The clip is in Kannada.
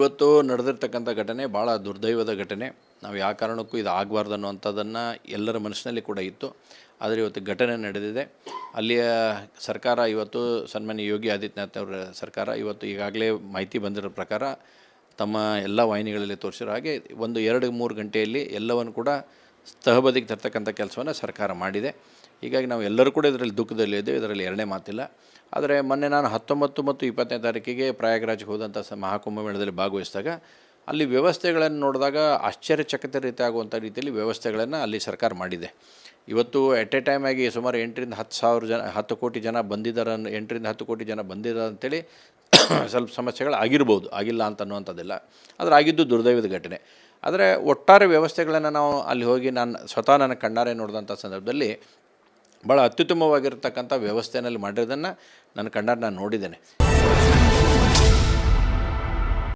ಇವತ್ತು ನಡೆದಿರ್ತಕ್ಕಂಥ ಘಟನೆ ಭಾಳ ದುರ್ದೈವದ ಘಟನೆ. ನಾವು ಯಾವ ಕಾರಣಕ್ಕೂ ಇದು ಆಗಬಾರ್ದು ಅನ್ನುವಂಥದ್ದನ್ನು ಎಲ್ಲರ ಮನಸ್ಸಿನಲ್ಲಿ ಕೂಡ ಇತ್ತು. ಆದರೆ ಇವತ್ತು ಘಟನೆ ನಡೆದಿದೆ. ಅಲ್ಲಿಯ ಸರ್ಕಾರ ಇವತ್ತು ಸನ್ಮಾನ್ಯ ಯೋಗಿ ಆದಿತ್ಯನಾಥ್ ಅವರ ಸರ್ಕಾರ ಇವತ್ತು ಈಗಾಗಲೇ ಮಾಹಿತಿ ಬಂದಿರೋ ಪ್ರಕಾರ ತಮ್ಮ ಎಲ್ಲ ವಾಹಿನಿಗಳಲ್ಲಿ ತೋರಿಸಿರೋ ಹಾಗೆ 1-2-3 ಗಂಟೆಯಲ್ಲಿ ಎಲ್ಲವನ್ನು ಕೂಡ ತಹಬದಿಗೆ ತರ್ತಕ್ಕಂಥ ಕೆಲಸವನ್ನು ಸರ್ಕಾರ ಮಾಡಿದೆ. ಹೀಗಾಗಿ ನಾವು ಎಲ್ಲರೂ ಕೂಡ ಇದರಲ್ಲಿ ದುಃಖದಲ್ಲಿದ್ದೇವೆ, ಇದರಲ್ಲಿ ಎರಡನೇ ಮಾತಿಲ್ಲ. ಆದರೆ ಮೊನ್ನೆ ನಾನು 19 ಮತ್ತು 20ನೇ ತಾರೀಕಿಗೆ ಪ್ರಯಾಗ್ರಾಜ್ಗೆ ಹೋದಂಥ ಮಹಾಕುಂಭಮೇಳದಲ್ಲಿ ಭಾಗವಹಿಸಿದಾಗ ಅಲ್ಲಿ ವ್ಯವಸ್ಥೆಗಳನ್ನು ನೋಡಿದಾಗ ಆಶ್ಚರ್ಯಚಕಿತ ರೀತಿ ಆಗುವಂಥ ರೀತಿಯಲ್ಲಿ ವ್ಯವಸ್ಥೆಗಳನ್ನು ಅಲ್ಲಿ ಸರ್ಕಾರ ಮಾಡಿದೆ. ಇವತ್ತು ಎಟ್ ಎ ಟೈಮ್ ಆಗಿ ಸುಮಾರು 8-10 ಜನ 10 ಕೋಟಿ ಜನ ಬಂದಿದ್ದಾರೆ, 8-10 ಕೋಟಿ ಜನ ಬಂದಿದ್ದಾರೆ ಅಂತೇಳಿ ಸ್ವಲ್ಪ ಸಮಸ್ಯೆಗಳು ಆಗಿರ್ಬೋದು, ಆಗಿಲ್ಲ ಅಂತ ಅನ್ನುವಂಥದ್ದಿಲ್ಲ. ಆದರೆ ಆಗಿದ್ದು ದುರ್ದೈವದ ಘಟನೆ. ಆದರೆ ಒಟ್ಟಾರೆ ವ್ಯವಸ್ಥೆಗಳನ್ನು ನಾವು ಅಲ್ಲಿ ಹೋಗಿ ಸ್ವತಃ ನನ್ನ ಕಣ್ಣಾರೆ ನೋಡಿದಂಥ ಸಂದರ್ಭದಲ್ಲಿ ಭಾಳ ಅತ್ಯುತ್ತಮವಾಗಿರ್ತಕ್ಕಂಥ ವ್ಯವಸ್ಥೆಯಲ್ಲಿ ಮಾಡಿರೋದನ್ನು ನನ್ನ ಕಣ್ಣಾರೆ ನಾನು ನೋಡಿದ್ದೇನೆ.